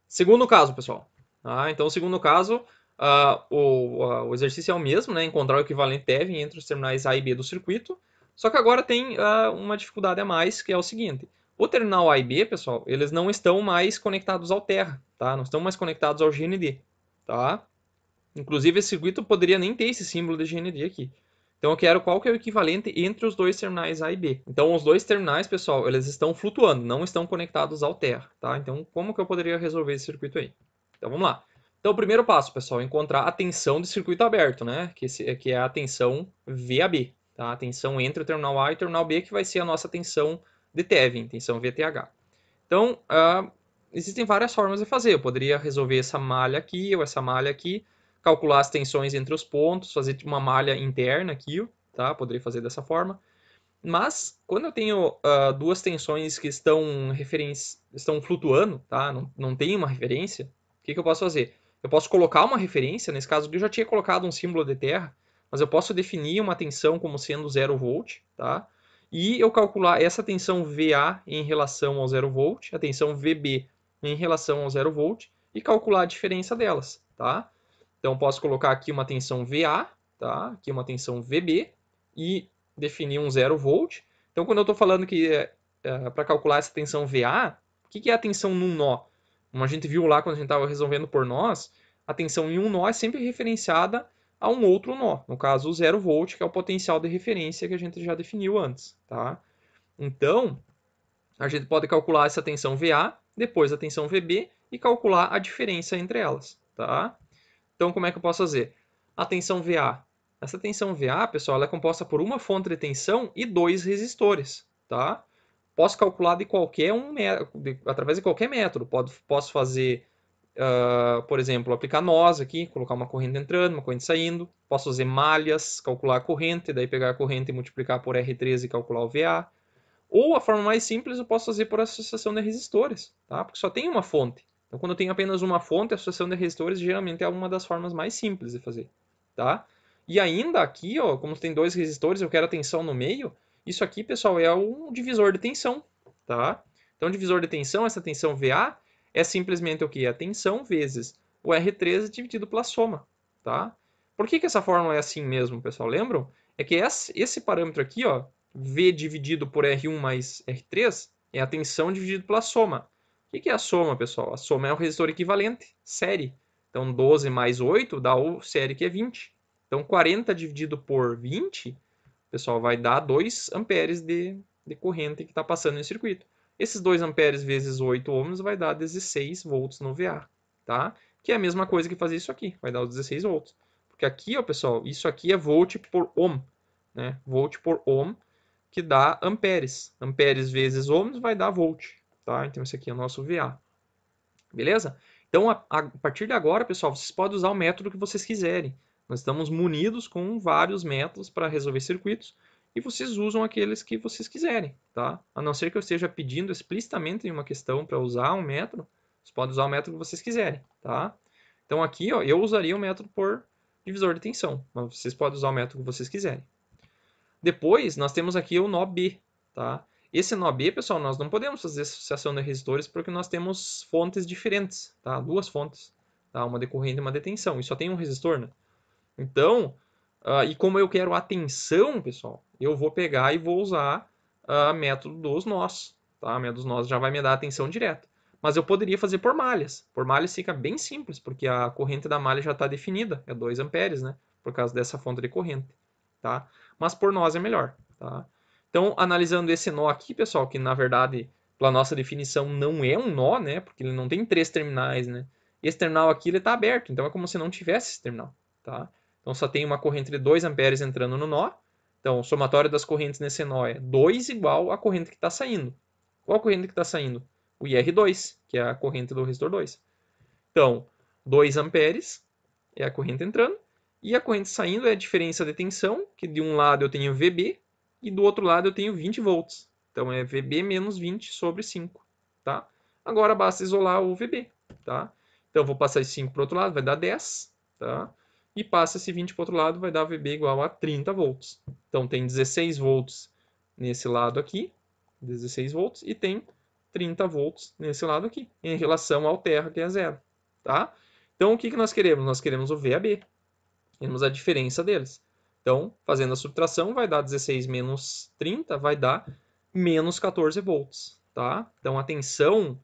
Segundo caso, pessoal. Então, segundo caso, o exercício é o mesmo, né? Encontrar o equivalente TEV entre os terminais A e B do circuito. Só que agora tem uma dificuldade a mais, que é o seguinte. O terminal A e B, pessoal, eles não estão mais conectados ao Terra, tá? Não estão mais conectados ao GND, tá? Inclusive, esse circuito poderia nem ter esse símbolo de GND aqui. Então, eu quero qual que é o equivalente entre os dois terminais A e B. Então, os dois terminais, pessoal, eles estão flutuando, não estão conectados ao Terra, tá? Então, como que eu poderia resolver esse circuito aí? Então, vamos lá. Então, o primeiro passo, pessoal, é encontrar a tensão de circuito aberto, né? Que é a tensão VAB, tá? A tensão entre o terminal A e o terminal B, que vai ser a nossa tensão de Thevin, tensão VTH. Então, existem várias formas de fazer. Eu poderia resolver essa malha aqui ou essa malha aqui, calcular as tensões entre os pontos, fazer uma malha interna aqui, tá? Poderia fazer dessa forma. Mas, quando eu tenho duas tensões que estão flutuando, tá? Não tem uma referência, o que eu posso fazer? Eu posso colocar uma referência, nesse caso aqui eu já tinha colocado um símbolo de terra, mas eu posso definir uma tensão como sendo 0 volt, tá? E eu calcular essa tensão VA em relação ao 0 volt, a tensão VB em relação ao 0 volt, e calcular a diferença delas, tá? Então, eu posso colocar aqui uma tensão VA, tá? Aqui uma tensão VB, e definir um 0 volt. Então, quando eu estou falando que para calcular essa tensão VA, o que é a tensão num nó? Como a gente viu lá quando a gente estava resolvendo por nós, a tensão em um nó é sempre referenciada a um outro nó. No caso, o 0 volt, que é o potencial de referência que a gente já definiu antes. Tá? Então, a gente pode calcular essa tensão VA, depois a tensão VB e calcular a diferença entre elas. Tá? Então, como é que eu posso fazer? A tensão VA. Essa tensão VA, pessoal, ela é composta por uma fonte de tensão e dois resistores, tá? Posso calcular de qualquer através de qualquer método. Posso fazer, por exemplo, aplicar nós aqui, colocar uma corrente entrando, uma corrente saindo. Posso fazer malhas, calcular a corrente, daí pegar a corrente e multiplicar por R13 e calcular o VA. Ou a forma mais simples eu posso fazer por associação de resistores, tá? Porque só tem uma fonte. Então, quando eu tenho apenas uma fonte, a associação de resistores geralmente é uma das formas mais simples de fazer, tá? E ainda aqui, ó, como tem dois resistores, eu quero a tensão no meio. Isso aqui, pessoal, é um divisor de tensão, tá? Então, divisor de tensão, essa tensão VA, é simplesmente o que? A tensão vezes o R13 dividido pela soma, tá? Por que essa fórmula é assim mesmo, pessoal? Lembram? É que esse parâmetro aqui, ó, V dividido por R1 mais R3 é a tensão dividido pela soma. O que é a soma, pessoal? A soma é o resistor equivalente, série. Então, 12 mais 8 dá o série, que é 20. Então, 40 dividido por 20, pessoal, vai dar 2 amperes de corrente que está passando no circuito. Esses 2 amperes vezes 8 ohms vai dar 16 volts no VA, tá? Que é a mesma coisa que fazer isso aqui, vai dar os 16 volts. Porque aqui, ó, pessoal, isso aqui é volt por ohm, né? Volt por ohm, que dá amperes. Amperes vezes ohms vai dar volt, tá? Então, esse aqui é o nosso VA. Beleza? Então, a partir de agora, pessoal, vocês podem usar o método que vocês quiserem. Nós estamos munidos com vários métodos para resolver circuitos e vocês usam aqueles que vocês quiserem, tá? A não ser que eu esteja pedindo explicitamente em uma questão para usar um método, vocês podem usar o método que vocês quiserem, tá? Então, aqui, ó, eu usaria o método por divisor de tensão, mas vocês podem usar o método que vocês quiserem. Depois, nós temos aqui o nó B, tá? Esse nó B, pessoal, nós não podemos fazer associação de resistores porque nós temos fontes diferentes, tá? Duas fontes, tá? Uma de corrente e uma de tensão. E só tem um resistor, né? Então, e como eu quero a tensão, pessoal, eu vou pegar e vou usar o método dos nós, tá? O método dos nós já vai me dar a tensão direta. Mas eu poderia fazer por malhas. Por malhas fica bem simples, porque a corrente da malha já está definida, é 2 amperes, né? Por causa dessa fonte de corrente, tá? Mas por nós é melhor, tá? Então, analisando esse nó aqui, pessoal, que na verdade, pela nossa definição, não é um nó, né? Porque ele não tem 3 terminais, né? Esse terminal aqui ele está aberto, então é como se não tivesse esse terminal, tá? Então, só tem uma corrente de 2 amperes entrando no nó. Então, o somatório das correntes nesse nó é 2 igual à corrente que está saindo. Qual a corrente que está saindo? O IR2, que é a corrente do resistor 2. Então, 2 amperes é a corrente entrando, e a corrente saindo é a diferença de tensão, que de um lado eu tenho VB, e do outro lado eu tenho 20 volts. Então, é VB menos 20 sobre 5. Tá? Agora, basta isolar o VB. Tá? Então, eu vou passar esse 5 para o outro lado, vai dar 10. Tá? E passa esse 20 para o outro lado, vai dar VB igual a 30 volts. Então, tem 16 volts nesse lado aqui, 16 volts, e tem 30 volts nesse lado aqui, em relação ao terra, que é 0. Tá? Então, o que nós queremos? Nós queremos o VAB. Queremos a diferença deles. Então, fazendo a subtração, vai dar 16 menos 30, vai dar menos 14 volts. Tá? Então, a tensão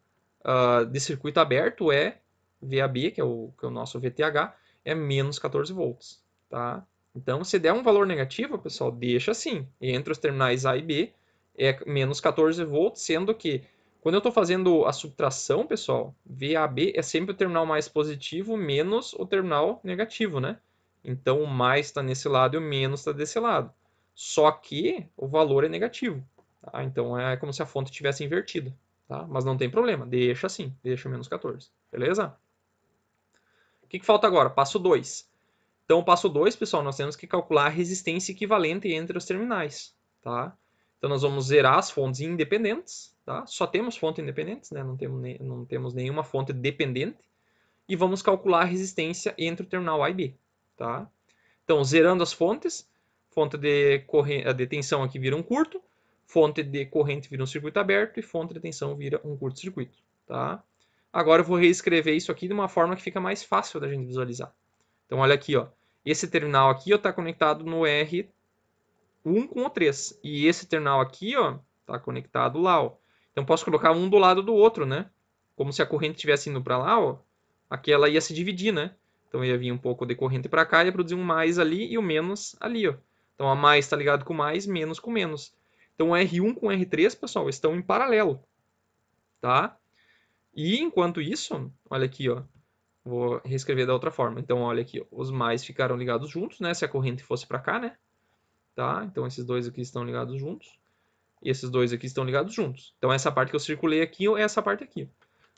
de circuito aberto é VAB, que é o nosso VTH, é menos 14 volts. Tá? Então, se der um valor negativo, pessoal, deixa assim. Entre os terminais A e B é menos 14 volts, sendo que quando eu estou fazendo a subtração, pessoal, VAB é sempre o terminal mais positivo menos o terminal negativo, né? Então, o mais está nesse lado e o menos está desse lado. Só que o valor é negativo. Tá? Então, é como se a fonte tivesse invertida. Tá? Mas não tem problema, deixa assim, deixa menos 14. Beleza? O que falta agora? Passo 2. Então, o passo 2, pessoal, nós temos que calcular a resistência equivalente entre os terminais. Tá? Então, nós vamos zerar as fontes independentes. Tá? Só temos fontes independentes, né? Não temos nenhuma fonte dependente. E vamos calcular a resistência entre o terminal A e B. Tá? Então, zerando as fontes, fonte de tensão aqui vira um curto, fonte de corrente vira um circuito aberto e fonte de tensão vira um curto-circuito. Tá? Agora eu vou reescrever isso aqui de uma forma que fica mais fácil da gente visualizar. Então, olha aqui, ó. Esse terminal aqui está conectado no R1 com o 3. E esse terminal aqui está conectado lá. Ó. Então, posso colocar um do lado do outro, né? Como se a corrente estivesse indo para lá, ó. Aqui ela ia se dividir, né? Então ia vir um pouco de corrente para cá e ia produzir um mais ali e o menos ali, ó. Então a mais está ligado com mais, menos com menos. Então o R1 com o R3, pessoal, estão em paralelo, tá? E enquanto isso, olha aqui, ó. Vou reescrever da outra forma. Então olha aqui, ó, os mais ficaram ligados juntos, né? Se a corrente fosse para cá, né? Tá? Então esses dois aqui estão ligados juntos. E esses dois aqui estão ligados juntos. Então essa parte que eu circulei aqui é essa parte aqui.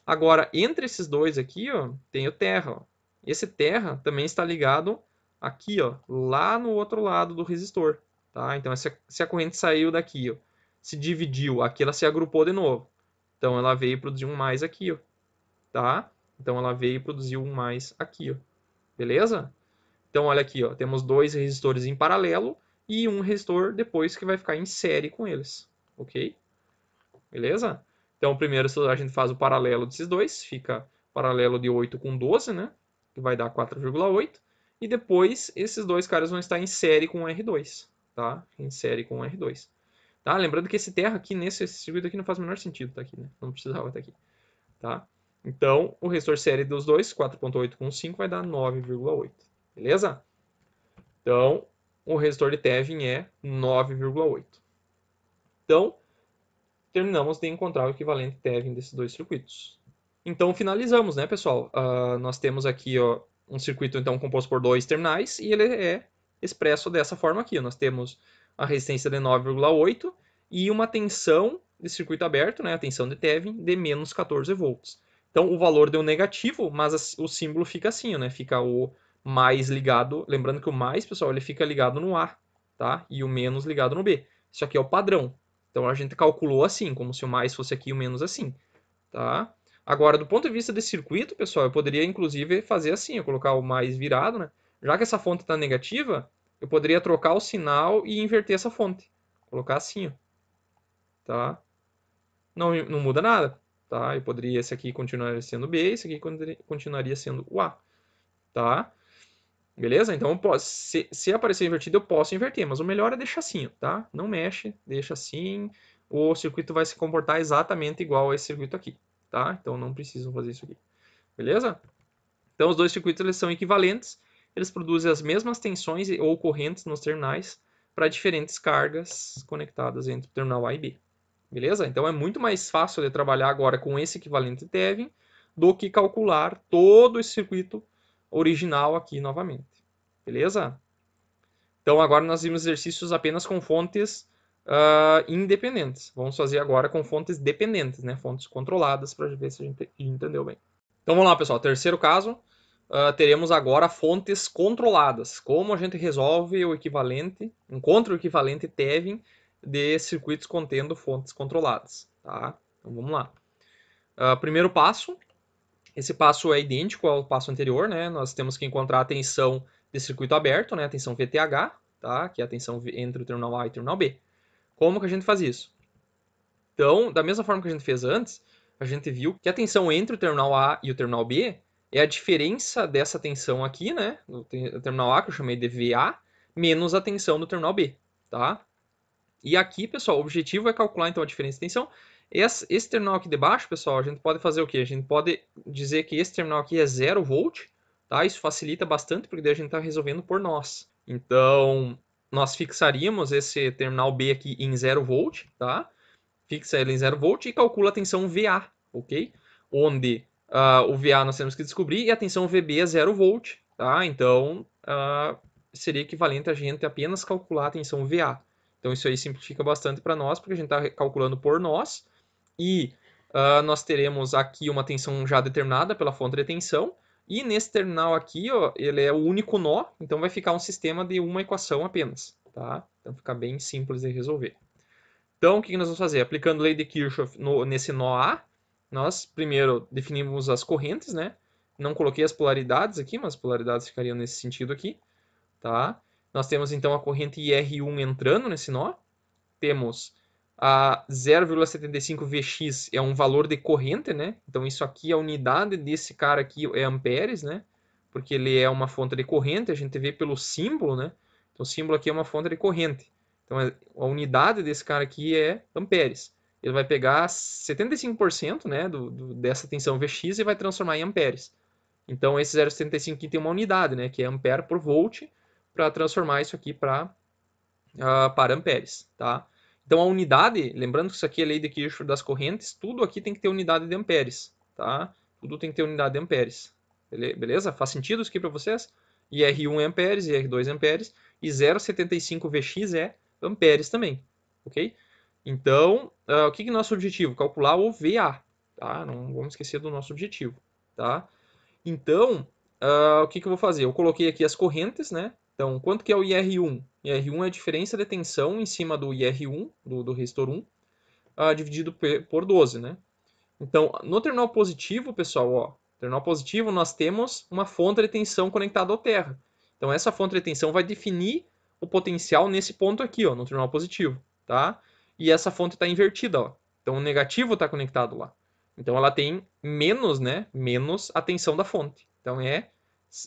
Agora, entre esses dois aqui, ó, tem o terra. Ó. Esse terra também está ligado aqui, ó, lá no outro lado do resistor. Tá? Então, se a corrente saiu daqui, ó, se dividiu, aqui ela se agrupou de novo. Então, ela veio produzir um mais aqui. Ó, tá? Então, ela veio produzir um mais aqui. Ó, beleza? Então, olha aqui, ó, temos dois resistores em paralelo e um resistor depois que vai ficar em série com eles. Ok? Beleza? Então, primeiro a gente faz o paralelo desses dois, fica paralelo de 8 com 12, né? Que vai dar 4,8. E depois, esses dois caras vão estar em série com o R2, tá? Em série com o R2. Tá? Lembrando que esse terra aqui, nesse circuito aqui, não faz o menor sentido tá aqui, né? Não precisava estar aqui, tá? Então, o resistor série dos dois, 4,8 com 5, vai dar 9,8. Beleza? Então, o resistor de Tevin é 9,8. Então, terminamos de encontrar o equivalente Tevin desses dois circuitos. Então finalizamos, né, pessoal? Nós temos aqui ó, um circuito então composto por dois terminais e ele é expresso dessa forma aqui. Nós temos a resistência de 9,8 e uma tensão de circuito aberto, né, a tensão de Tevin, de menos 14 volts. Então o valor deu negativo, mas o símbolo fica assim, né? Fica o mais ligado. Lembrando que o mais, pessoal, ele fica ligado no A, tá? E o menos ligado no B. Isso aqui é o padrão. Então a gente calculou assim, como se o mais fosse aqui e o menos assim, tá? Agora, do ponto de vista de circuito, pessoal, eu poderia inclusive fazer assim, eu colocar o mais virado, né? Já que essa fonte está negativa, eu poderia trocar o sinal e inverter essa fonte. Colocar assim, ó, tá? Não muda nada, tá? Eu poderia, esse aqui continuaria sendo B, esse aqui continuaria sendo o A, tá? Beleza? Então, se aparecer invertido, eu posso inverter, mas o melhor é deixar assim, tá? Não mexe, deixa assim. O circuito vai se comportar exatamente igual a esse circuito aqui, tá? Então, não precisam fazer isso aqui. Beleza? Então, os dois circuitos eles são equivalentes. Eles produzem as mesmas tensões ou correntes nos terminais para diferentes cargas conectadas entre o terminal A e B. Beleza? Então, é muito mais fácil de trabalhar agora com esse equivalente Tevin do que calcular todo esse circuito original aqui novamente. Beleza? Então agora nós vimos exercícios apenas com fontes independentes. Vamos fazer agora com fontes dependentes, né? Fontes controladas para ver se a gente entendeu bem. Então vamos lá, pessoal. Terceiro caso, teremos agora fontes controladas. Como a gente resolve o equivalente, encontra o equivalente Tevin de circuitos contendo fontes controladas. Tá? Então vamos lá. Primeiro passo. Esse passo é idêntico ao passo anterior, né? Nós temos que encontrar a tensão de circuito aberto, né? A tensão VTH, tá? Que é a tensão entre o terminal A e o terminal B. Como que a gente faz isso? Então, da mesma forma que a gente fez antes, a gente viu que a tensão entre o terminal A e o terminal B é a diferença dessa tensão aqui, né? O terminal A, que eu chamei de VA, menos a tensão do terminal B, tá? E aqui, pessoal, o objetivo é calcular então a diferença de tensão. Esse terminal aqui de baixo, pessoal, a gente pode fazer o quê? A gente pode dizer que esse terminal aqui é 0 volt, tá? Isso facilita bastante, porque daí a gente está resolvendo por nós. Então, nós fixaríamos esse terminal B aqui em 0 volt, tá? Fixa ele em 0 volt e calcula a tensão VA, ok? Onde o VA nós temos que descobrir e a tensão VB é 0 volt, tá? Então, seria equivalente a gente apenas calcular a tensão VA. Então, isso aí simplifica bastante para nós, porque a gente está calculando por nós. E nós teremos aqui uma tensão já determinada pela fonte de tensão. E nesse terminal aqui, ó, ele é o único nó, então vai ficar um sistema de uma equação apenas, tá? Então, fica bem simples de resolver. Então, o que nós vamos fazer? Aplicando a lei de Kirchhoff nesse nó A, nós primeiro definimos as correntes, né? Não coloquei as polaridades aqui, mas as polaridades ficariam nesse sentido aqui, tá? Nós temos então a corrente IR1 entrando nesse nó. Temos a 0,75 Vx é um valor de corrente, né? Então isso aqui, a unidade desse cara aqui é amperes, né? Porque ele é uma fonte de corrente, a gente vê pelo símbolo, né? Então o símbolo aqui é uma fonte de corrente. Então a unidade desse cara aqui é amperes. Ele vai pegar 75%, né, dessa tensão Vx e vai transformar em amperes. Então esse 0,75 aqui tem uma unidade, né, que é ampere por volt, para transformar isso aqui para amperes, tá? Então a unidade, lembrando que isso aqui é lei de Kirchhoff das correntes, tudo aqui tem que ter unidade de amperes, tá? Tudo tem que ter unidade de amperes. Beleza? Faz sentido isso aqui para vocês? IR1 é amperes, IR2 é amperes, e 0,75 Vx é amperes também, ok? Então, o que é nosso objetivo? Calcular o VA, tá? Não vamos esquecer do nosso objetivo, tá? Então, o que eu vou fazer? Eu coloquei aqui as correntes, né? Então, quanto que é o IR1? IR1 é a diferença de tensão em cima do IR1, do resistor 1, dividido por 12, né? Então, no terminal positivo, pessoal, ó, terminal positivo nós temos uma fonte de tensão conectada ao terra. Então, essa fonte de tensão vai definir o potencial nesse ponto aqui, ó, no terminal positivo, tá? E essa fonte está invertida, ó. Então, o negativo está conectado lá. Então, ela tem menos, né? Menos a tensão da fonte. Então, é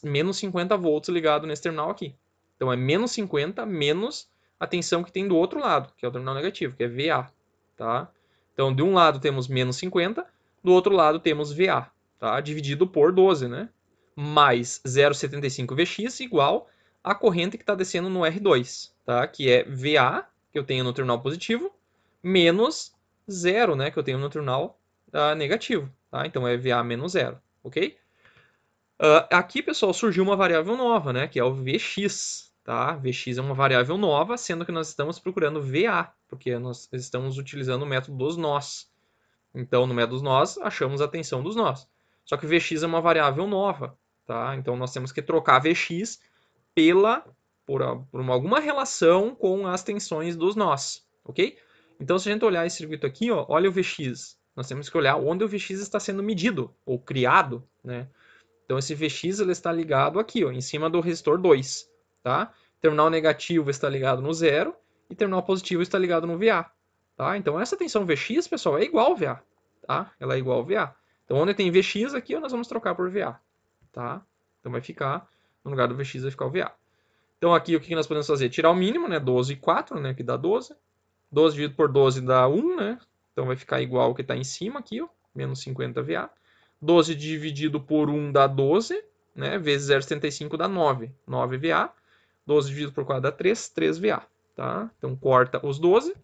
menos 50 volts ligado nesse terminal aqui. Então, é menos 50 menos a tensão que tem do outro lado, que é o terminal negativo, que é VA, tá? Então, de um lado temos menos 50, do outro lado temos VA, tá? Dividido por 12, né? Mais 0,75 Vx igual a corrente que está descendo no R2, tá? Que é VA, que eu tenho no terminal positivo, menos 0, né? Que eu tenho no terminal negativo, tá? Então, é VA menos 0, ok? Aqui, pessoal, surgiu uma variável nova, né? Que é o Vx, tá? Vx é uma variável nova, sendo que nós estamos procurando VA, porque nós estamos utilizando o método dos nós. Então, no método dos nós, achamos a tensão dos nós. Só que Vx é uma variável nova, tá? Então, nós temos que trocar Vx por alguma relação com as tensões dos nós, ok? Então, se a gente olhar esse circuito aqui, ó, olha o Vx. Nós temos que olhar onde o Vx está sendo medido, ou criado, né? Então, esse Vx ele está ligado aqui, ó, em cima do resistor 2, tá? Terminal negativo está ligado no 0 e terminal positivo está ligado no VA, tá? Então, essa tensão Vx, pessoal, é igual ao VA, tá? Ela é igual ao VA. Então, onde tem Vx aqui, ó, nós vamos trocar por VA, tá? Então, vai ficar, no lugar do Vx, vai ficar o VA. Então, aqui, o que nós podemos fazer? Tirar o mínimo, né? 12 e 4, né? Que dá 12. 12 dividido por 12 dá 1, né? Então, vai ficar igual ao que está em cima aqui, ó, menos 50 VA. 12 dividido por 1 dá 12, né? Vezes 0,75 dá 9. 9 VA. 12 dividido por 4 dá 3. 3 VA. Tá? Então corta os 12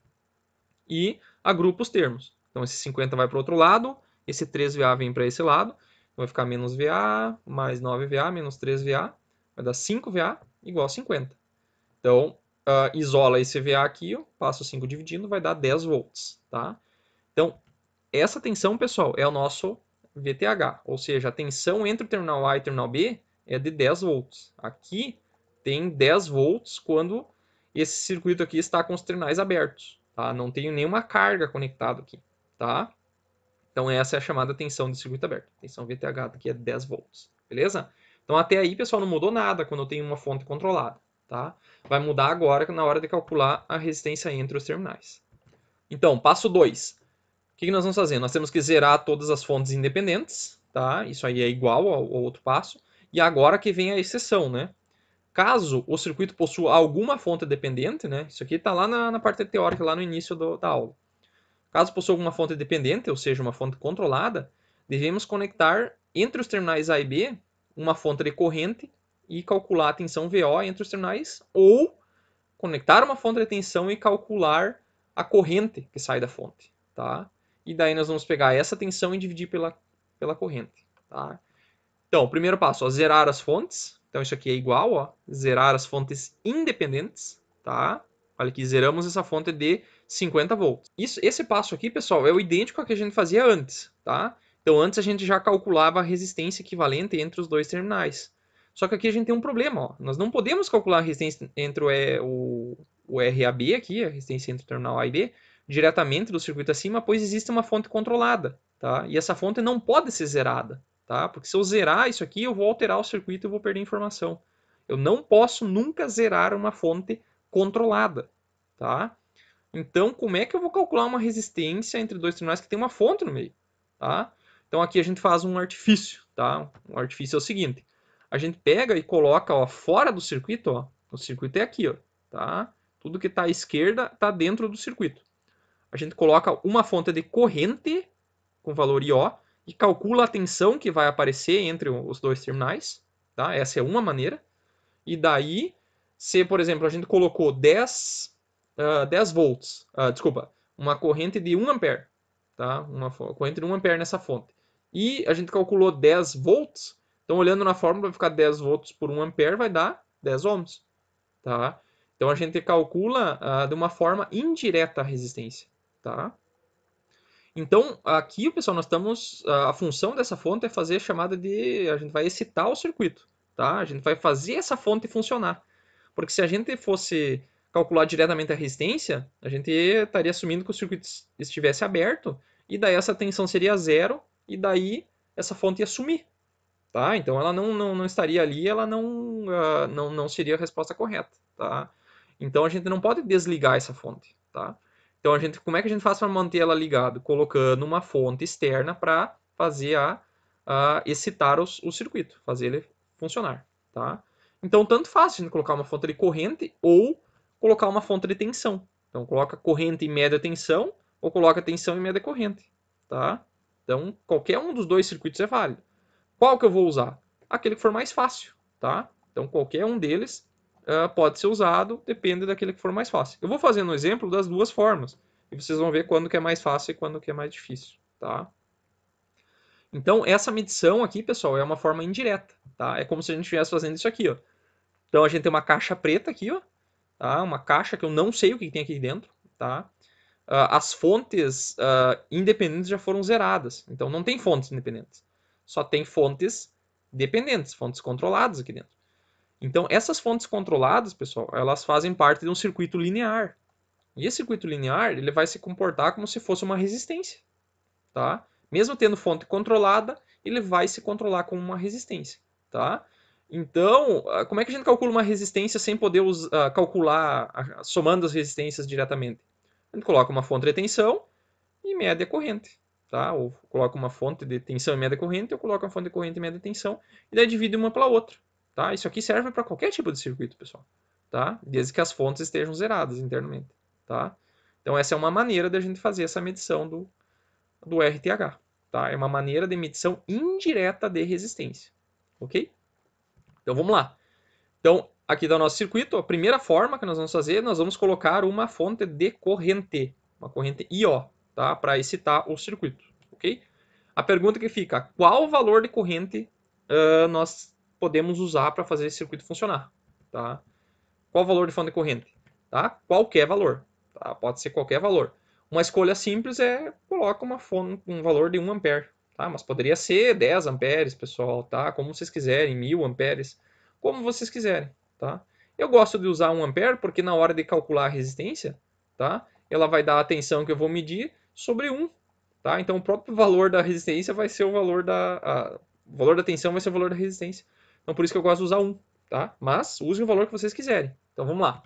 e agrupa os termos. Então esse 50 vai para o outro lado, esse 3 VA vem para esse lado. Então vai ficar menos VA, mais 9 VA, menos 3 VA. Vai dar 5 VA igual a 50. Então isola esse VA aqui, ó, passa o 5 dividindo, vai dar 10 volts. Tá? Então essa tensão, pessoal, é o nosso VTH, ou seja, a tensão entre o terminal A e o terminal B é de 10 volts. Aqui tem 10 volts quando esse circuito aqui está com os terminais abertos, tá? Não tenho nenhuma carga conectada aqui, tá? Então essa é a chamada tensão de circuito aberto. Tensão VTH aqui é 10 volts, beleza? Então até aí, pessoal, não mudou nada quando eu tenho uma fonte controlada, tá? Vai mudar agora na hora de calcular a resistência entre os terminais. Então, passo 2. que nós vamos fazer? Nós temos que zerar todas as fontes independentes, tá? Isso aí é igual ao outro passo. E agora que vem a exceção, né? Caso o circuito possua alguma fonte dependente, né? Isso aqui está lá na parte teórica, lá no início da aula. Caso possua alguma fonte dependente, ou seja, uma fonte controlada, devemos conectar entre os terminais A e B uma fonte de corrente e calcular a tensão VO entre os terminais, ou conectar uma fonte de tensão e calcular a corrente que sai da fonte, tá? E daí nós vamos pegar essa tensão e dividir pela corrente, tá? Então, o primeiro passo, ó, zerar as fontes. Então, isso aqui é igual, ó, zerar as fontes independentes, tá? Olha aqui, zeramos essa fonte de 50 volts. Esse passo aqui, pessoal, é o idêntico ao que a gente fazia antes, tá? Então, antes a gente já calculava a resistência equivalente entre os dois terminais. Só que aqui a gente tem um problema, ó. Nós não podemos calcular a resistência entre o RAB aqui, a resistência entre o terminal A e B, diretamente do circuito acima, pois existe uma fonte controlada, tá? E essa fonte não pode ser zerada, tá? Porque se eu zerar isso aqui, eu vou alterar o circuito e vou perder informação. Eu não posso nunca zerar uma fonte controlada, tá? Então, como é que eu vou calcular uma resistência entre dois terminais que tem uma fonte no meio, tá? Então, aqui a gente faz um artifício, tá? Um artifício é o seguinte: a gente pega e coloca, ó, fora do circuito, ó. O circuito é aqui, ó, tá? Tudo que está à esquerda está dentro do circuito. A gente coloca uma fonte de corrente com valor IO e calcula a tensão que vai aparecer entre os dois terminais, tá? Essa é uma maneira. E daí, se, por exemplo, a gente colocou 10 volts, desculpa, uma corrente de 1 ampere, tá? Uma corrente de 1 ampere nessa fonte. E a gente calculou 10 volts, então olhando na fórmula vai ficar 10 volts por 1 ampere, vai dar 10 ohms, tá? Então a gente calcula de uma forma indireta a resistência, tá? Então, aqui, pessoal, nós estamos. A função dessa fonte é fazer a chamada de. A gente vai excitar o circuito, tá? A gente vai fazer essa fonte funcionar. Porque se a gente fosse calcular diretamente a resistência, a gente estaria assumindo que o circuito estivesse aberto, e daí essa tensão seria zero, e daí essa fonte ia sumir, tá? Então ela não estaria ali, ela não seria a resposta correta, tá? Então a gente não pode desligar essa fonte, tá? Então como é que a gente faz para manter ela ligada? Colocando uma fonte externa para fazer a excitar o circuito, fazer ele funcionar, tá? Então tanto faz a gente colocar uma fonte de corrente ou colocar uma fonte de tensão. Então coloca corrente em média tensão ou coloca tensão em média corrente, tá? Então qualquer um dos dois circuitos é válido. Qual que eu vou usar? Aquele que for mais fácil, tá? Então qualquer um deles pode ser usado, depende daquele que for mais fácil. Eu vou fazendo um exemplo das duas formas, e vocês vão ver quando que é mais fácil e quando que é mais difícil, tá? Então essa medição aqui, pessoal, é uma forma indireta, tá? É como se a gente estivesse fazendo isso aqui, ó. Então a gente tem uma caixa preta aqui, ó, tá? Uma caixa que eu não sei o que tem aqui dentro, tá? As fontes independentes já foram zeradas, então não tem fontes independentes. Só tem fontes dependentes, fontes controladas aqui dentro. Então, essas fontes controladas, pessoal, elas fazem parte de um circuito linear. E esse circuito linear, ele vai se comportar como se fosse uma resistência, tá? Mesmo tendo fonte controlada, ele vai se controlar como uma resistência, tá? Então, como é que a gente calcula uma resistência sem poder calcular somando as resistências diretamente? A gente coloca uma fonte de tensão e média corrente, tá? Ou coloca uma fonte de tensão e média corrente, ou coloca uma fonte de corrente e média tensão, e daí divide uma pela outra, tá? Isso aqui serve para qualquer tipo de circuito, pessoal, tá? Desde que as fontes estejam zeradas internamente, tá? Então essa é uma maneira de a gente fazer essa medição do RTH, tá? É uma maneira de medição indireta de resistência, ok? Então vamos lá. Então aqui está o nosso circuito, a primeira forma que nós vamos fazer, nós vamos colocar uma fonte de corrente, uma corrente IO, tá? Para excitar o circuito, ok? A pergunta que fica, qual valor de corrente nós podemos usar para fazer esse circuito funcionar, tá? Qual o valor de fonte de corrente? Tá? Qualquer valor, tá? Pode ser qualquer valor. Uma escolha simples é coloca um valor de 1 ampere, tá? Mas poderia ser 10 amperes, pessoal, tá? Como vocês quiserem, 1000 amperes, como vocês quiserem, tá? Eu gosto de usar 1 ampere porque na hora de calcular a resistência, tá? Ela vai dar a tensão que eu vou medir sobre 1, tá? Então o próprio valor da resistência vai ser o valor o valor da tensão vai ser o valor da resistência. Então por isso que eu gosto de usar 1, tá? Mas use o valor que vocês quiserem. Então vamos lá.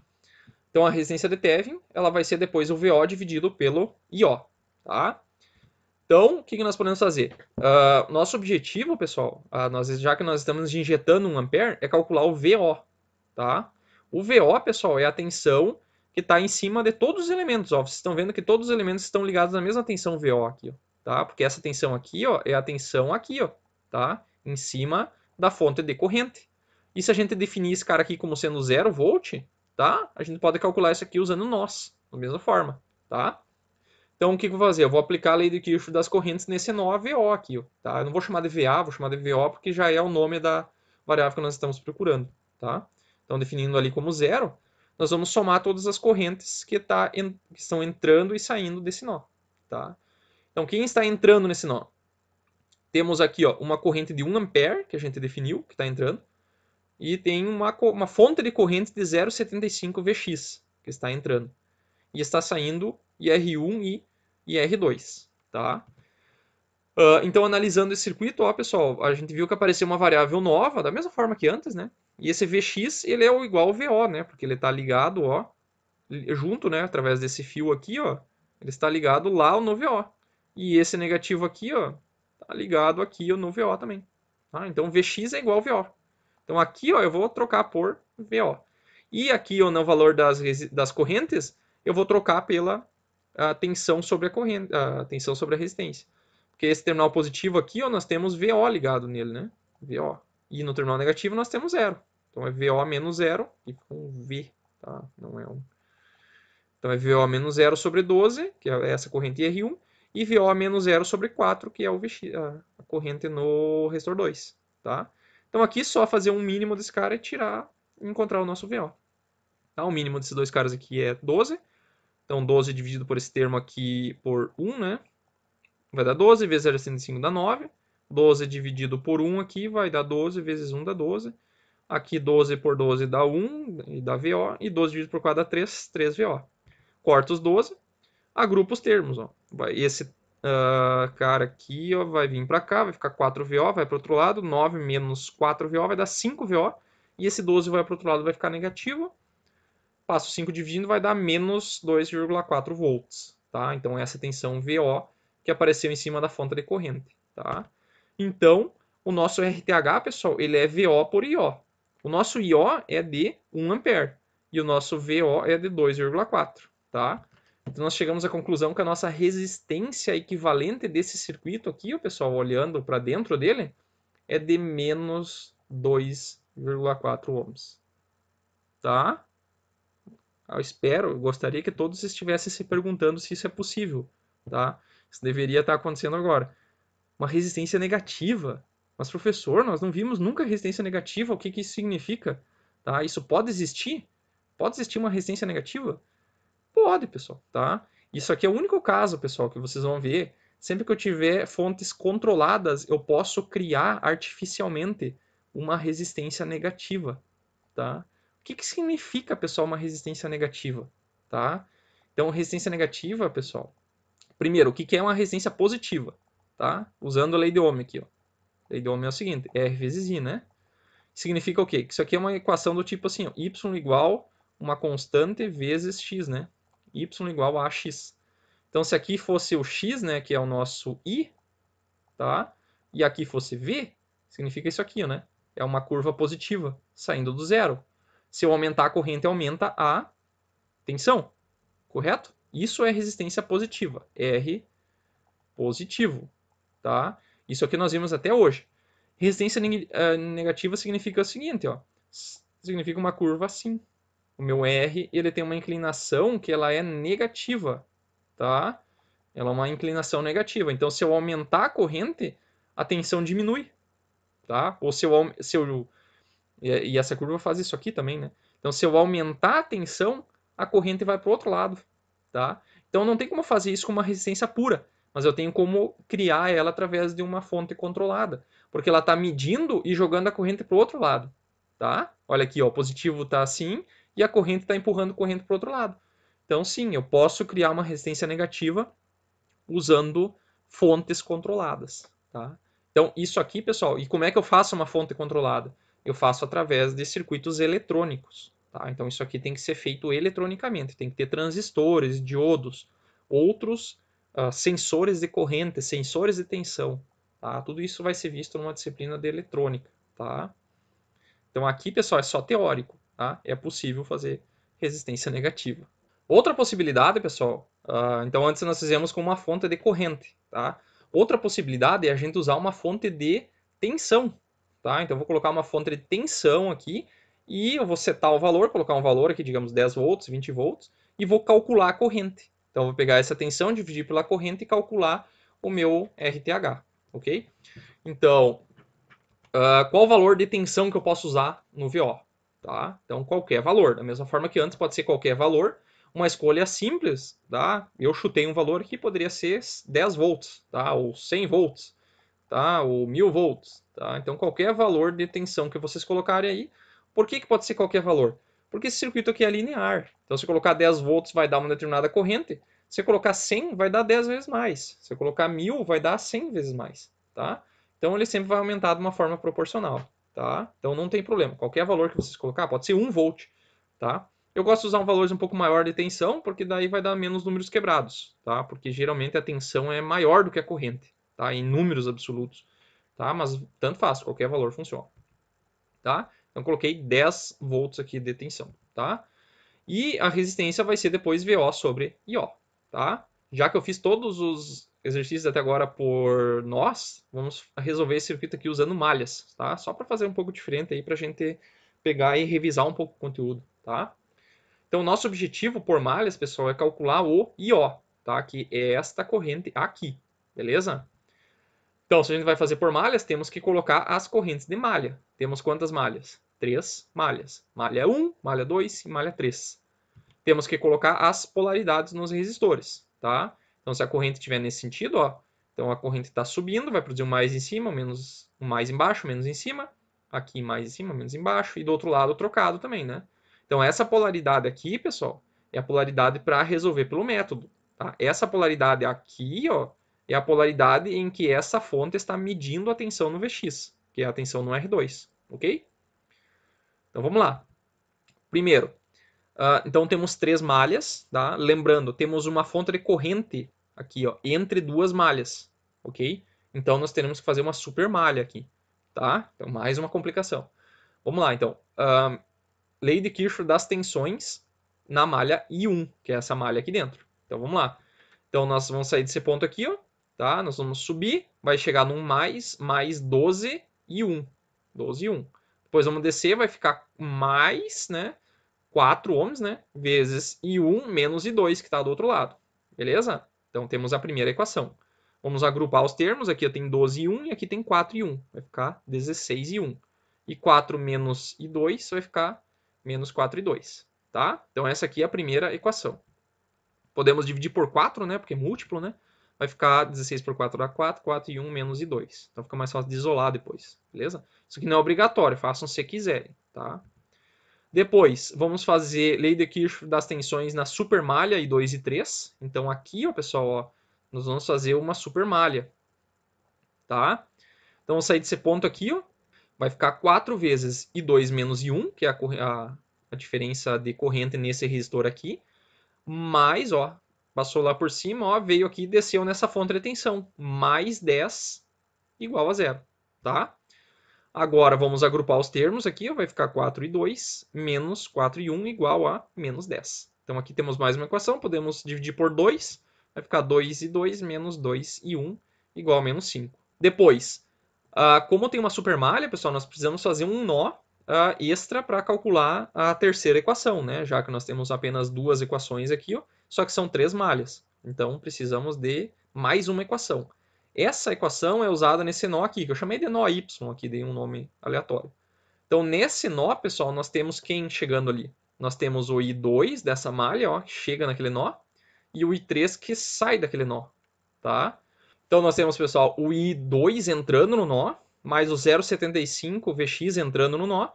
Então a resistência de Thevenin, ela vai ser depois o VO dividido pelo IO, tá? Então, o que nós podemos fazer? Nosso objetivo, pessoal, já que nós estamos injetando 1 ampere, é calcular o VO, tá? O VO, pessoal, é a tensão que está em cima de todos os elementos. Ó. Vocês estão vendo que todos os elementos estão ligados na mesma tensão VO aqui, ó, tá? Porque essa tensão aqui, ó, é a tensão aqui, ó, tá? Em cima da fonte de corrente. E se a gente definir esse cara aqui como sendo 0 volt, tá? A gente pode calcular isso aqui usando nós, da mesma forma, tá? Então, o que eu vou fazer? Eu vou aplicar a lei de Kirchhoff das correntes nesse nó VO aqui, ó, tá? Eu não vou chamar de VA, vou chamar de VO porque já é o nome da variável que nós estamos procurando, tá? Então, definindo ali como 0, nós vamos somar todas as correntes que estão entrando e saindo desse nó, tá? Então, quem está entrando nesse nó? Temos aqui, ó, uma corrente de 1 ampere, que a gente definiu, que está entrando, e tem uma fonte de corrente de 0,75 Vx, que está entrando. E está saindo IR1 e IR2, tá? Então, analisando esse circuito, ó, pessoal, a gente viu que apareceu uma variável nova, da mesma forma que antes, né? E esse Vx, ele é igual ao VO, né? Porque ele está ligado, ó, junto, né? Através desse fio aqui, ó, ele está ligado lá no VO. E esse negativo aqui, ó, está ligado aqui no VO também. Tá? Então, Vx é igual ao VO. Então, aqui, ó, eu vou trocar por VO. E aqui, ó, no valor das correntes, eu vou trocar pela tensão sobre a corrente, a tensão sobre a resistência. Porque esse terminal positivo aqui, ó, nós temos VO ligado nele, né? VO. E no terminal negativo nós temos 0. Então é VO menos 0 e com V, tá? Não é um. Então é VO menos 0 sobre 12, que é essa corrente R1, e VO menos 0 sobre 4, que é a corrente no resistor 2, tá? Então aqui só fazer um mínimo desse cara e tirar e encontrar o nosso VO. Tá? O mínimo desses dois caras aqui é 12. Então 12 dividido por esse termo aqui por 1, né? Vai dar 12 vezes 0,65 dá 9. 12 dividido por 1 aqui vai dar 12 vezes 1 dá 12. Aqui 12 por 12 dá 1 e dá VO. E 12 dividido por 4 dá 3, 3 VO. Corta os 12, agrupa os termos. Ó. Esse cara aqui ó, vai vir para cá, vai ficar 4 VO, vai para o outro lado. 9 menos 4 VO vai dar 5 VO. E esse 12 vai para o outro lado, vai ficar negativo. Passo 5 dividindo, vai dar menos 2,4 volts. Tá? Então, essa é a tensão VO que apareceu em cima da fonte de corrente. Tá? Então, o nosso RTH, pessoal, ele é VO por IO. O nosso IO é de 1 ampere e o nosso VO é de 2,4. Tá? Então, nós chegamos à conclusão que a nossa resistência equivalente desse circuito aqui, o pessoal, olhando para dentro dele, é de menos 2,4 ohms. Tá? Eu gostaria que todos estivessem se perguntando se isso é possível, tá? Isso deveria estar acontecendo agora. Uma resistência negativa. Mas, professor, nós não vimos nunca resistência negativa. O que isso significa? Tá? Isso pode existir? Pode existir uma resistência negativa? Pode, pessoal, tá? Isso aqui é o único caso, pessoal, que vocês vão ver. Sempre que eu tiver fontes controladas, eu posso criar artificialmente uma resistência negativa, tá? O que significa, pessoal, uma resistência negativa? Tá? Então, resistência negativa, pessoal. Primeiro, o que é uma resistência positiva? Tá? Usando a lei de Ohm aqui. Ó. A lei de Ohm é o seguinte, R vezes I, né? Significa o quê? Que isso aqui é uma equação do tipo assim, ó, Y igual uma constante vezes X, né? Y igual a X. Então, se aqui fosse o X, né, que é o nosso I, tá? E aqui fosse V, significa isso aqui, né? É uma curva positiva, saindo do zero. Se eu aumentar a corrente, aumenta a tensão, correto? Isso é resistência positiva, R positivo, tá? Isso aqui nós vimos até hoje. Resistência negativa significa o seguinte, ó, significa uma curva assim. O meu R, ele tem uma inclinação que ela é negativa, tá? Ela é uma inclinação negativa. Então, se eu aumentar a corrente, a tensão diminui, tá? Ou e essa curva faz isso aqui também, né? Então, se eu aumentar a tensão, a corrente vai para o outro lado, tá? Então, não tem como fazer isso com uma resistência pura, mas eu tenho como criar ela através de uma fonte controlada, porque ela está medindo e jogando a corrente para o outro lado, tá? Olha aqui, ó, o positivo está assim e a corrente está empurrando a corrente para o outro lado. Então, sim, eu posso criar uma resistência negativa usando fontes controladas, tá? Então, isso aqui, pessoal, e como é que eu faço uma fonte controlada? Eu faço através de circuitos eletrônicos, tá? Então, isso aqui tem que ser feito eletronicamente, tem que ter transistores, diodos, outros sensores de corrente, sensores de tensão. Tá? Tudo isso vai ser visto numa disciplina de eletrônica. Tá? Então aqui, pessoal, é só teórico. Tá? É possível fazer resistência negativa. Outra possibilidade, pessoal, então antes nós fizemos com uma fonte de corrente. Tá? Outra possibilidade é a gente usar uma fonte de tensão. Tá? Então eu vou colocar uma fonte de tensão aqui e eu vou setar o valor, colocar um valor aqui, digamos 10 volts, 20 volts, e vou calcular a corrente. Então eu vou pegar essa tensão, dividir pela corrente e calcular o meu RTH. Ok? Então, qual o valor de tensão que eu posso usar no VO? Tá? Então, qualquer valor. Da mesma forma que antes pode ser qualquer valor. Uma escolha simples, tá? Eu chutei um valor que poderia ser 10 volts, tá? Ou 100 volts, tá? Ou 1000 volts, tá? Então, qualquer valor de tensão que vocês colocarem aí. Por que pode ser qualquer valor? Porque esse circuito aqui é linear. Então, se eu colocar 10 volts, vai dar uma determinada corrente. Se eu colocar 100, vai dar 10 vezes mais. Se eu colocar 1000, vai dar 100 vezes mais, tá? Então ele sempre vai aumentar de uma forma proporcional, tá? Então não tem problema. Qualquer valor que vocês colocar, pode ser 1 volt, tá? Eu gosto de usar um valor um pouco maior de tensão, porque daí vai dar menos números quebrados, tá? Porque geralmente a tensão é maior do que a corrente, tá? Em números absolutos, tá? Mas tanto faz, qualquer valor funciona, tá? Então coloquei 10 volts aqui de tensão, tá? E a resistência vai ser depois VO sobre IO, tá? Já que eu fiz todos os exercícios até agora por nós, vamos resolver esse circuito aqui usando malhas, tá? Só para fazer um pouco diferente aí, para a gente pegar e revisar um pouco o conteúdo, tá? Então, nosso objetivo por malhas, pessoal, é calcular o IO, tá? Que é esta corrente aqui, beleza? Então, se a gente vai fazer por malhas, temos que colocar as correntes de malha. Temos quantas malhas? 3 malhas. Malha 1, malha 2 e malha 3. Temos que colocar as polaridades nos resistores, tá? Então, se a corrente estiver nesse sentido, ó, então a corrente está subindo, vai produzir um mais em cima, menos, um mais embaixo, menos em cima. Aqui mais em cima, menos embaixo. E do outro lado, trocado também, né? Então, essa polaridade aqui, pessoal, é a polaridade para resolver pelo método. Tá? Essa polaridade aqui, ó, é a polaridade em que essa fonte está medindo a tensão no Vx, que é a tensão no R2, ok? Então, vamos lá. Primeiro, então temos 3 malhas, tá? Lembrando, temos uma fonte de corrente aqui, ó, entre 2 malhas, ok? Então nós teremos que fazer uma super malha aqui, tá? Então mais uma complicação. Vamos lá, então. Lei de Kirchhoff das tensões na malha I1, que é essa malha aqui dentro. Então vamos lá. Então nós vamos sair desse ponto aqui, ó, tá? Nós vamos subir, vai chegar num mais 12 e 1. 12 e 1. Depois vamos descer, vai ficar mais, né? 4 ohms, né? Vezes I1 menos I2, que está do outro lado. Beleza? Então temos a primeira equação. Vamos agrupar os termos. Aqui eu tenho 12 e 1 e aqui tem 4 e 1. Vai ficar 16 e 1. E 4 menos I2 vai ficar menos 4 e 2. Tá? Então essa aqui é a primeira equação. Podemos dividir por 4, né? Porque é múltiplo, né? Vai ficar 16 por 4 dá 4, 4 e 1 menos I2. Então fica mais fácil de isolar depois. Beleza? Isso aqui não é obrigatório, façam se quiserem. Tá? Depois, vamos fazer lei de Kirchhoff das tensões na supermalha I2 e 3. Então aqui, ó, pessoal, ó, nós vamos fazer uma supermalha, tá? Então vamos sair desse ponto aqui, ó, vai ficar 4 vezes I2 menos I1, que é a diferença de corrente nesse resistor aqui, mais, ó, passou lá por cima, ó, veio aqui e desceu nessa fonte de tensão, mais 10 igual a zero, tá? Agora vamos agrupar os termos aqui, vai ficar 4 e 2 menos 4 e 1 igual a menos 10. Então aqui temos mais uma equação, podemos dividir por 2, vai ficar 2 e 2 menos 2 e 1 igual a menos 5. Depois, como tem uma supermalha, pessoal, nós precisamos fazer um nó extra para calcular a terceira equação, né? Já que nós temos apenas 2 equações aqui, ó, só que são 3 malhas. Então precisamos de mais uma equação. Essa equação é usada nesse nó aqui, que eu chamei de nó Y aqui, dei um nome aleatório. Então, nesse nó, pessoal, nós temos quem chegando ali? Nós temos o I2 dessa malha, ó, que chega naquele nó, e o I3 que sai daquele nó, tá? Então, nós temos, pessoal, o I2 entrando no nó, mais o 0,75 Vx entrando no nó,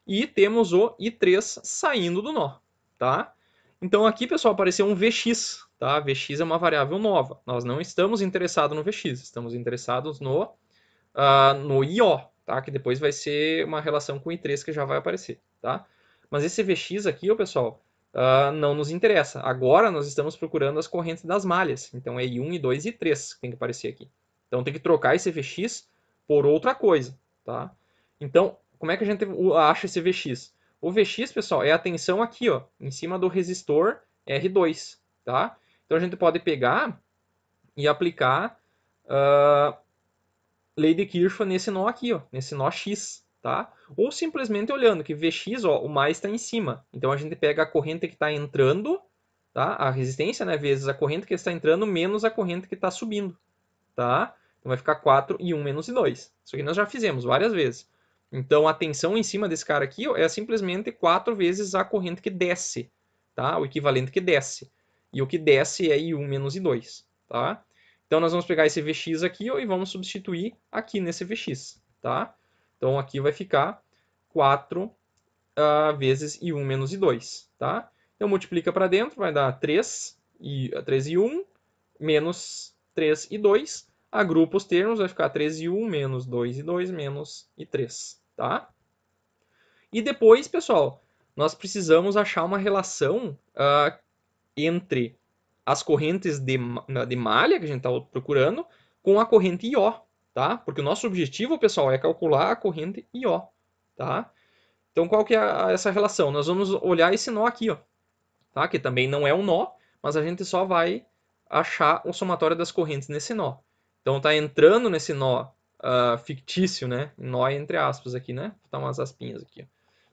e temos o I3 saindo do nó, tá? Então aqui, pessoal, apareceu um Vx, tá? Vx é uma variável nova. Nós não estamos interessados no Vx, estamos interessados no IO, tá? Que depois vai ser uma relação com o I3 que já vai aparecer, tá? Mas esse Vx aqui, ó, pessoal, não nos interessa. Agora nós estamos procurando as correntes das malhas. Então é I1, I2 e I3 que tem que aparecer aqui. Então tem que trocar esse Vx por outra coisa. Tá? Então, como é que a gente acha esse Vx? O Vx, pessoal, é a tensão aqui, ó, em cima do resistor R2. Tá? Então a gente pode pegar e aplicar lei de Kirchhoff nesse nó aqui, ó, nesse nó X, tá? Ou simplesmente olhando que Vx, ó, o mais está em cima. Então a gente pega a corrente que está entrando, tá? A resistência, né, vezes a corrente que está entrando menos a corrente que está subindo, tá? Então vai ficar 4 e 1 menos I2. Isso aqui nós já fizemos várias vezes. Então a tensão em cima desse cara aqui, ó, é simplesmente 4 vezes a corrente que desce, tá? O equivalente que desce. E o que desce é I1 menos I2, tá? Então nós vamos pegar esse Vx aqui, ó, e vamos substituir aqui nesse Vx, tá? Então aqui vai ficar 4 vezes I1 menos I2, tá? Então multiplica para dentro, vai dar 3 e 1 menos 3 e 2. Agrupa os termos, vai ficar 3 e 1 menos 2 e 2 menos I3, tá? E depois, pessoal, nós precisamos achar uma relação entre as correntes de malha que a gente está procurando com a corrente IO, tá? Porque o nosso objetivo, pessoal, é calcular a corrente IO, tá? Então, qual que é essa relação? Nós vamos olhar esse nó aqui, ó, tá? Que também não é um nó, mas a gente só vai achar o somatório das correntes nesse nó. Então, tá entrando nesse nó fictício, né? Nó entre aspas aqui, né? Vou botar umas aspinhas aqui, ó,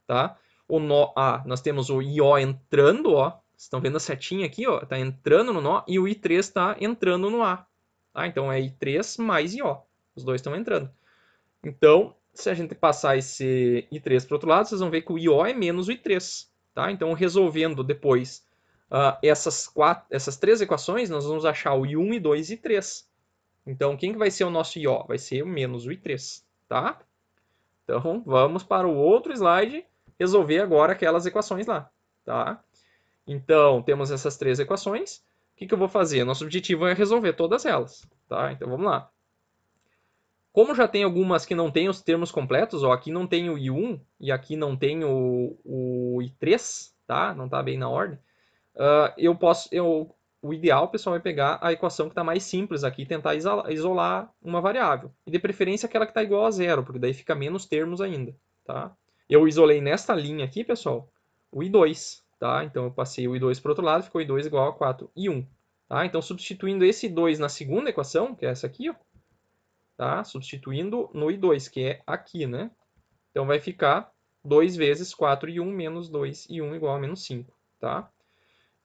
tá? O nó A, nós temos o IO entrando, ó. Vocês estão vendo a setinha aqui, ó? Tá entrando no nó e o I3 está entrando no A. Tá? Então é I3 mais IO. Os dois estão entrando. Então, se a gente passar esse I3 para o outro lado, vocês vão ver que o IO é menos o I3. Tá? Então, resolvendo depois essas três equações, nós vamos achar o I1, I2 e I3. Então, quem que vai ser o nosso IO? Vai ser o menos o I3. Tá? Então, vamos para o outro slide resolver agora aquelas equações lá. Tá? Então, temos essas três equações. O que eu vou fazer? Nosso objetivo é resolver todas elas. Tá? Então, vamos lá. Como já tem algumas que não tem os termos completos, ó, aqui não tem o I1 e aqui não tem o I3, tá? Não está bem na ordem. O ideal, pessoal, é pegar a equação que está mais simples aqui e tentar isolar uma variável. E de preferência aquela que está igual a zero, porque daí fica menos termos ainda. Tá? Eu isolei nesta linha aqui, pessoal, o I2. Tá? Então eu passei o I2 para o outro lado, ficou I2 igual a 4 e 1. Tá? Então substituindo esse I2 na segunda equação, que é essa aqui, ó, tá? Substituindo no I2, que é aqui, né? Então vai ficar 2 vezes 4 e 1 menos 2 e 1 igual a menos 5, tá?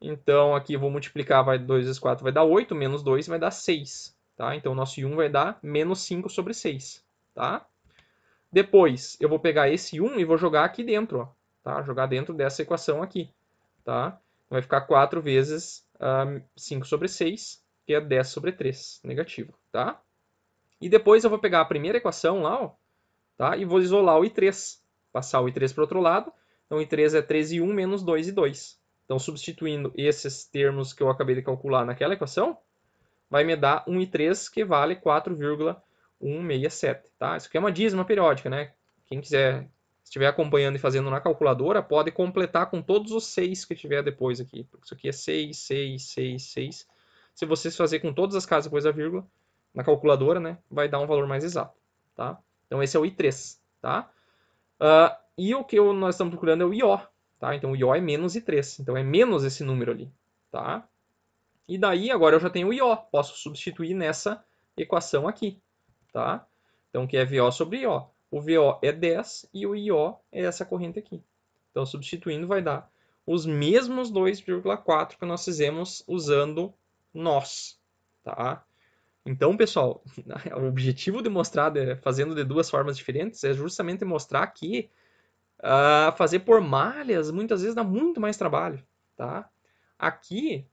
Então aqui eu vou multiplicar, 2 vezes 4 vai dar 8, menos 2 vai dar 6, tá? Então o nosso I1 vai dar menos 5 sobre 6, tá? Depois eu vou pegar esse 1 e vou jogar aqui dentro, ó, tá? Jogar dentro dessa equação aqui, tá? Vai ficar 4 vezes 5 sobre 6, que é 10 sobre 3, negativo, tá? E depois eu vou pegar a primeira equação lá, ó, tá? E vou isolar o I3. Passar o I3 para o outro lado. Então, o I3 é 3 e 1 menos 2 e 2. Então, substituindo esses termos que eu acabei de calcular naquela equação, vai me dar um I3 que vale 4,167. Tá? Isso aqui é uma dízima periódica, né? Quem estiver acompanhando e fazendo na calculadora, pode completar com todos os 6 que tiver depois aqui. Isso aqui é 6, 6, 6, 6. Se vocês fazer com todas as casas depois da vírgula, na calculadora, né, vai dar um valor mais exato, tá? Então esse é o I3, tá? E o que nós estamos procurando é o IO, tá? Então o IO é menos I3, então é menos esse número ali, tá? E daí agora eu já tenho o IO, posso substituir nessa equação aqui, tá? Então que é VO sobre IO. O VO é 10 e o IO é essa corrente aqui. Então substituindo vai dar os mesmos 2,4 que nós fizemos usando nós, tá? Então, pessoal, o objetivo de mostrar, fazendo de duas formas diferentes, é justamente mostrar que fazer por malhas muitas vezes dá muito mais trabalho, tá? Aqui,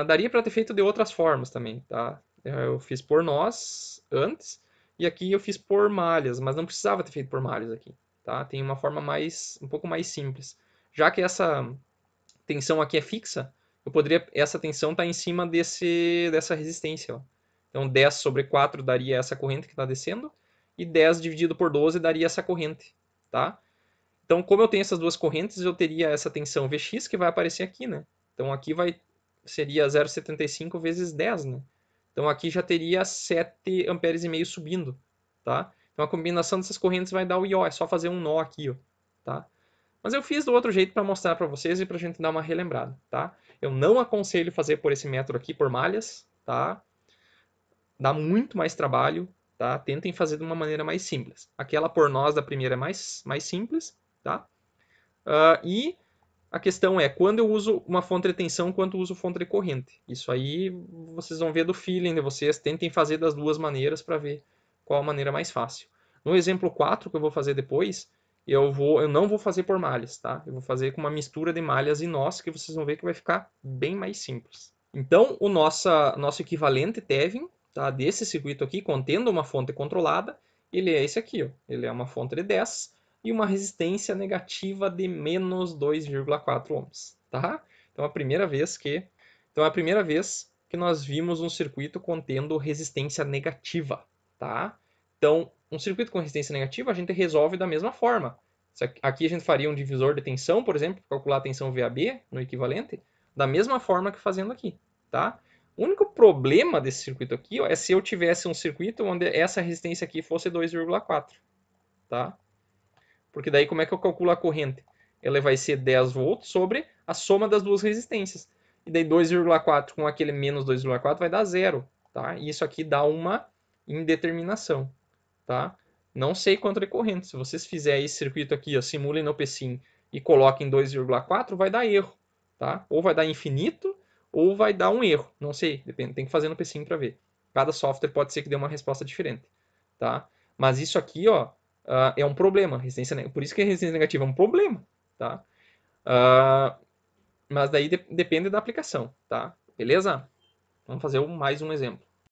daria para ter feito de outras formas também, tá? Eu fiz por nós antes, e aqui eu fiz por malhas, mas não precisava ter feito por malhas aqui, tá? Tem uma forma um pouco mais simples. Já que essa tensão aqui é fixa, essa tensão está em cima dessa resistência, ó. Então 10 sobre 4 daria essa corrente que está descendo, e 10 dividido por 12 daria essa corrente, tá? Então, como eu tenho essas duas correntes, eu teria essa tensão Vx que vai aparecer aqui, né? Então, aqui seria 0,75 vezes 10, né? Então, aqui já teria 7 amperes e meio subindo, tá? Então, a combinação dessas correntes vai dar o IO, é só fazer um nó aqui, ó, tá? Mas eu fiz do outro jeito para mostrar para vocês e para a gente dar uma relembrada, tá? Eu não aconselho fazer por esse método aqui, por malhas, tá? Dá muito mais trabalho, tá? Tentem fazer de uma maneira mais simples. Aquela por nós da primeira é mais simples, tá? E a questão é, quando eu uso uma fonte de tensão, quanto eu uso fonte de corrente. Isso aí vocês vão ver do feeling de vocês, tentem fazer das duas maneiras para ver qual a maneira mais fácil. No exemplo 4 que eu vou fazer depois, eu não vou fazer por malhas, tá? Eu vou fazer com uma mistura de malhas e nós, que vocês vão ver que vai ficar bem mais simples. Então, o nosso equivalente Tevin, tá? Desse circuito aqui, contendo uma fonte controlada, ele é esse aqui, ó. Ele é uma fonte de 10 e uma resistência negativa de menos 2,4 ohms, tá? Então, é a primeira vez que nós vimos um circuito contendo resistência negativa, tá? Então, um circuito com resistência negativa a gente resolve da mesma forma. Aqui a gente faria um divisor de tensão, por exemplo, para calcular a tensão VAB no equivalente, da mesma forma que fazendo aqui, tá? O único problema desse circuito aqui, ó, é se eu tivesse um circuito onde essa resistência aqui fosse 2,4, tá? Porque daí como é que eu calculo a corrente? Ela vai ser 10 volts sobre a soma das duas resistências. E daí 2,4 com aquele menos 2,4 vai dar zero, tá? E isso aqui dá uma indeterminação, tá? Não sei quanto de corrente. Se vocês fizerem esse circuito aqui, ó, simulem no PSIM e coloquem 2,4, vai dar erro, tá? Ou vai dar infinito, ou vai dar um erro. Não sei, depende, tem que fazer no PSIM para ver. Cada software pode ser que dê uma resposta diferente, tá? Mas isso aqui, ó, é um problema. Por isso que a resistência negativa é um problema, tá? Mas daí depende da aplicação, tá? Beleza? Vamos fazer mais um exemplo.